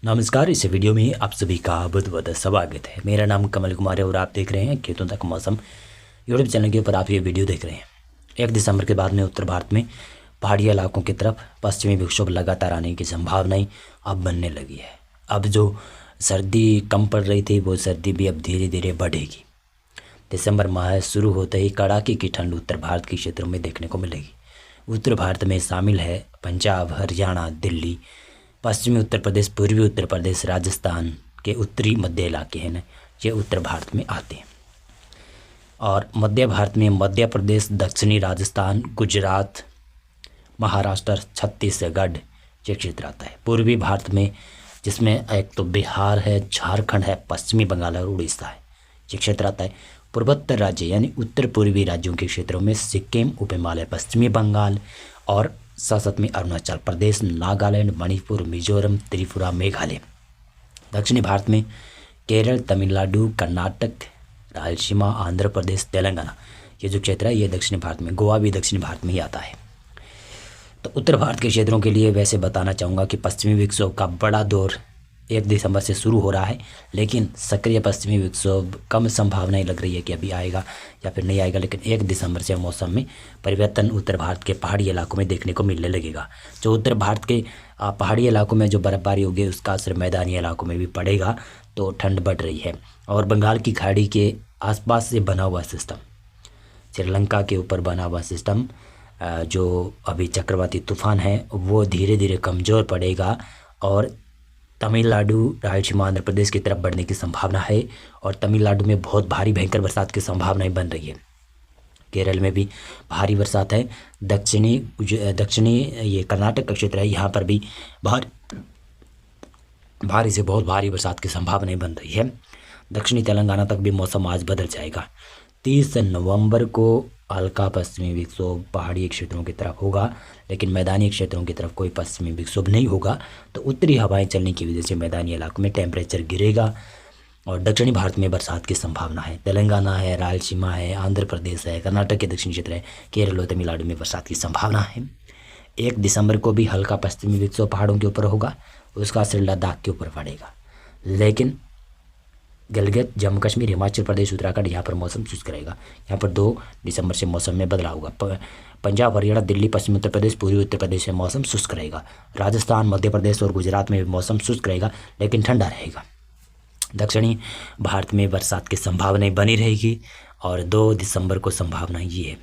नमस्कार। इस वीडियो में आप सभी का बहुत बहुत स्वागत है। मेरा नाम कमल कुमार है और आप देख रहे हैं खेतों तक मौसम यूट्यूब चैनल के ऊपर आप ये वीडियो देख रहे हैं। 1 दिसंबर के बाद में उत्तर भारत में पहाड़ी इलाकों की तरफ पश्चिमी विक्षोभ लगातार आने की संभावनाएं अब बनने लगी है। अब जो सर्दी कम पड़ रही थी वो सर्दी भी अब धीरे धीरे बढ़ेगी। दिसंबर माह शुरू होते ही कड़ाके की ठंड उत्तर भारत के क्षेत्रों में देखने को मिलेगी। उत्तर भारत में शामिल है पंजाब, हरियाणा, दिल्ली, पश्चिमी उत्तर प्रदेश, पूर्वी उत्तर प्रदेश, राजस्थान के उत्तरी मध्य इलाके हैं ना, ये उत्तर भारत में आते हैं। और मध्य भारत में मध्य प्रदेश, दक्षिणी राजस्थान, गुजरात, महाराष्ट्र, छत्तीसगढ़ ये क्षेत्र आता है। पूर्वी भारत में जिसमें एक तो बिहार है, झारखंड है, पश्चिमी बंगाल और उड़ीसा है, ये क्षेत्र आता है। पूर्वोत्तर राज्य यानी उत्तर पूर्वी राज्यों के क्षेत्रों में सिक्किम, उप हिमालय, पश्चिमी बंगाल और साथ में अरुणाचल प्रदेश, नागालैंड, मणिपुर, मिजोरम, त्रिपुरा, मेघालय। दक्षिणी भारत में केरल, तमिलनाडु, कर्नाटक, रायलसीमा, आंध्र प्रदेश, तेलंगाना ये जो क्षेत्र है ये दक्षिणी भारत में, गोवा भी दक्षिणी भारत में ही आता है। तो उत्तर भारत के क्षेत्रों के लिए वैसे बताना चाहूँगा कि पश्चिमी विक्षोभ का बड़ा दौर 1 दिसंबर से शुरू हो रहा है, लेकिन सक्रिय पश्चिमी विक्षोभ कम संभावनाएं लग रही है कि अभी आएगा या फिर नहीं आएगा। लेकिन 1 दिसंबर से मौसम में परिवर्तन उत्तर भारत के पहाड़ी इलाकों में देखने को मिलने लगेगा। जो उत्तर भारत के पहाड़ी इलाकों में जो बर्फबारी होगी उसका असर मैदानी इलाकों में भी पड़ेगा, तो ठंड बढ़ रही है। और बंगाल की खाड़ी के आसपास से बना हुआ सिस्टम, श्रीलंका के ऊपर बना हुआ सिस्टम जो अभी चक्रवाती तूफान है वो धीरे धीरे कमज़ोर पड़ेगा और तमिलनाडु, रायलसीमा, आंध्र प्रदेश की तरफ बढ़ने की संभावना है। और तमिलनाडु में बहुत भारी भयंकर बरसात की संभावनाएं बन रही है। केरल में भी भारी बरसात है। दक्षिणी ये कर्नाटक का क्षेत्र है, यहाँ पर भी भारी से बहुत भारी बरसात की संभावनाएं बन रही है। दक्षिणी तेलंगाना तक भी मौसम आज बदल जाएगा। 30 नवंबर को हल्का पश्चिमी विक्षोभ पहाड़ी क्षेत्रों की तरफ होगा, लेकिन मैदानी क्षेत्रों की तरफ कोई पश्चिमी विक्षोभ नहीं होगा। तो उत्तरी हवाएं चलने की वजह से मैदानी इलाकों में टेम्परेचर गिरेगा और दक्षिणी भारत में बरसात की संभावना है। तेलंगाना है, रायलसीमा है, आंध्र प्रदेश है, कर्नाटक के दक्षिणी क्षेत्र है, केरल और तमिलनाडु में बरसात की संभावना है। 1 दिसंबर को भी हल्का पश्चिमी विक्षोभ पहाड़ों के ऊपर होगा, उसका असर लद्दाख के ऊपर पड़ेगा। लेकिन गिलगित, जम्मू कश्मीर, हिमाचल प्रदेश, उत्तराखंड यहाँ पर मौसम शुष्क रहेगा। यहाँ पर 2 दिसंबर से मौसम में बदलाव होगा। पंजाब, हरियाणा, दिल्ली, पश्चिमी उत्तर प्रदेश, पूर्वी उत्तर प्रदेश में मौसम शुष्क रहेगा। राजस्थान, मध्य प्रदेश और गुजरात में भी मौसम शुष्क रहेगा, लेकिन ठंडा रहेगा। दक्षिणी भारत में बरसात की संभावनाएं बनी रहेगी। और 2 दिसंबर को संभावना ये है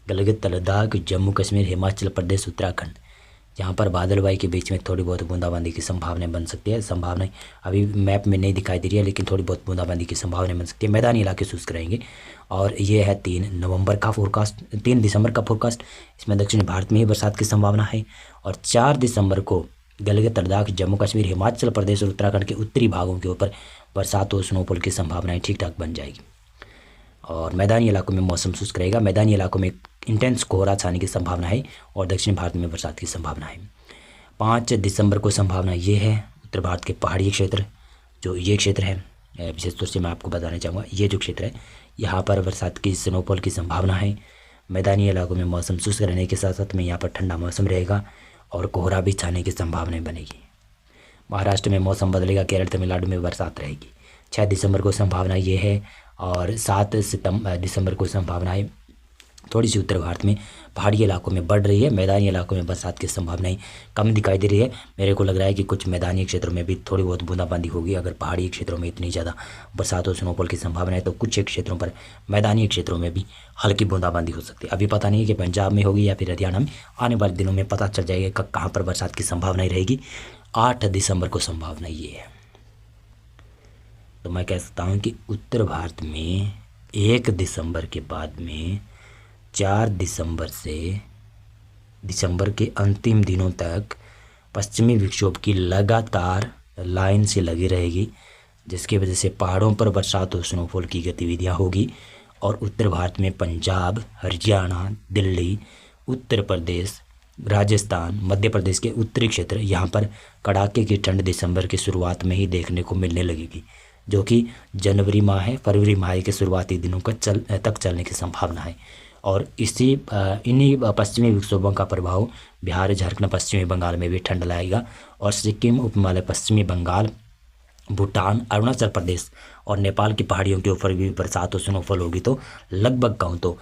गिलगित, लद्दाख, जम्मू कश्मीर, हिमाचल प्रदेश, उत्तराखंड यहाँ पर बादलवाई के बीच में थोड़ी बहुत बूंदाबांदी की संभावनाएं बन सकती है। संभावनाएं अभी मैप में नहीं दिखाई दे रही है, लेकिन थोड़ी बहुत बूंदाबांदी की संभावनाएं बन सकती है। मैदानी इलाके शुष्क रहेंगे। और ये है 3 नवंबर का फोरकास्ट, 3 दिसंबर का फोरकास्ट। इसमें दक्षिणी भारत में ही बरसात की संभावना है। और 4 दिसंबर को गिलगित, लद्दाख, जम्मू कश्मीर, हिमाचल प्रदेश और उत्तराखंड के उत्तरी भागों के ऊपर बरसात और स्नोफॉल की संभावनाएँ ठीक ठाक बन जाएगी। और मैदानी इलाकों में मौसम शुष्क रहेगा। मैदानी इलाकों में इंटेंस कोहरा छाने की संभावना है और दक्षिण भारत में बरसात की संभावना है। 5 दिसंबर को संभावना ये है उत्तर भारत के पहाड़ी क्षेत्र, जो ये क्षेत्र है विशेष तौर से मैं आपको बताना चाहूँगा, ये जो क्षेत्र है यहाँ पर बरसात की, स्नोफॉल की संभावना है। मैदानी इलाकों में मौसम शुष्क रहने के साथ साथ में यहाँ पर ठंडा मौसम रहेगा और कोहरा भी छाने की संभावनाएँ बनेगी। महाराष्ट्र में मौसम बदलेगा, केरल, तमिलनाडु में बरसात रहेगी। 6 दिसंबर को संभावना ये है। और 7 दिसंबर को संभावना है थोड़ी सी उत्तर भारत में पहाड़ी इलाकों में बढ़ रही है। मैदानी इलाकों में बरसात की संभावनाएं कम दिखाई दे रही है। मेरे को लग रहा है कि कुछ मैदानी क्षेत्रों में भी थोड़ी बहुत बूंदाबांदी होगी। अगर पहाड़ी क्षेत्रों में इतनी ज़्यादा बरसात और स्नोफॉल की संभावना है तो कुछ क्षेत्रों पर, मैदानी क्षेत्रों में भी हल्की बूंदाबांदी हो सकती है। अभी पता नहीं है कि पंजाब में होगी या फिर हरियाणा में, आने वाले दिनों में पता चल जाएगा कहाँ पर बरसात की संभावनाएँ रहेगी। 8 दिसंबर को संभावना ये है। तो मैं कह सकता हूँ कि उत्तर भारत में 1 दिसंबर के बाद में 4 दिसंबर से दिसंबर के अंतिम दिनों तक पश्चिमी विक्षोभ की लगातार लाइन से लगी रहेगी, जिसकी वजह से पहाड़ों पर बरसात और स्नोफॉल की गतिविधियाँ होगी। और उत्तर भारत में पंजाब, हरियाणा, दिल्ली, उत्तर प्रदेश, राजस्थान, मध्य प्रदेश के उत्तरी क्षेत्र यहाँ पर कड़ाके की ठंड दिसंबर की शुरुआत में ही देखने को मिलने लगेगी, जो कि जनवरी माह है, फरवरी माह के शुरुआती दिनों तक चलने की संभावना है। और इन्हीं पश्चिमी विक्षोभों का प्रभाव बिहार, झारखंड, पश्चिमी बंगाल में भी ठंड लाएगा और सिक्किम, उप हिमालय, पश्चिमी बंगाल, भूटान, अरुणाचल प्रदेश और नेपाल की पहाड़ियों के ऊपर भी बरसात और स्नोफॉल होगी। तो लगभग कहूँ तो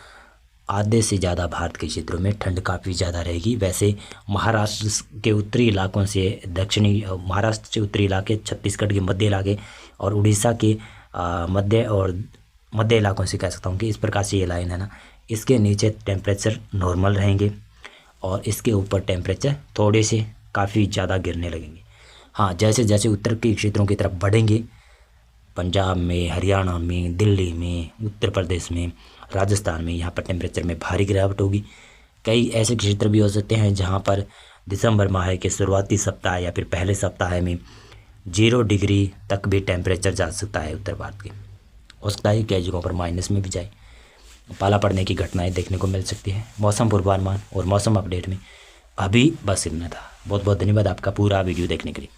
आधे से ज़्यादा भारत के क्षेत्रों में ठंड काफ़ी ज़्यादा रहेगी। वैसे महाराष्ट्र के उत्तरी इलाकों से दक्षिणी महाराष्ट्र से उत्तरी इलाके, छत्तीसगढ़ के मध्य इलाके और उड़ीसा के मध्य इलाकों से कह सकता हूँ कि इस प्रकार से ये लाइन है ना, इसके नीचे टेम्परेचर नॉर्मल रहेंगे और इसके ऊपर टेम्परेचर थोड़े से काफ़ी ज़्यादा गिरने लगेंगे। हाँ, जैसे जैसे उत्तर के क्षेत्रों की तरफ बढ़ेंगे, पंजाब में, हरियाणा में, दिल्ली में, उत्तर प्रदेश में, राजस्थान में, यहाँ पर टेम्परेचर में भारी गिरावट होगी। कई ऐसे क्षेत्र भी हो सकते हैं जहाँ पर दिसंबर माह के शुरुआती सप्ताह या फिर पहले सप्ताह में 0 डिग्री तक भी टेम्परेचर जा सकता है उत्तर भारत के। हो सकता है कई जगहों पर माइनस में भी जाए। पाला पड़ने की घटनाएं देखने को मिल सकती है। मौसम पूर्वानुमान और मौसम अपडेट में अभी बस इतना था। बहुत बहुत धन्यवाद आपका पूरा वीडियो देखने के लिए।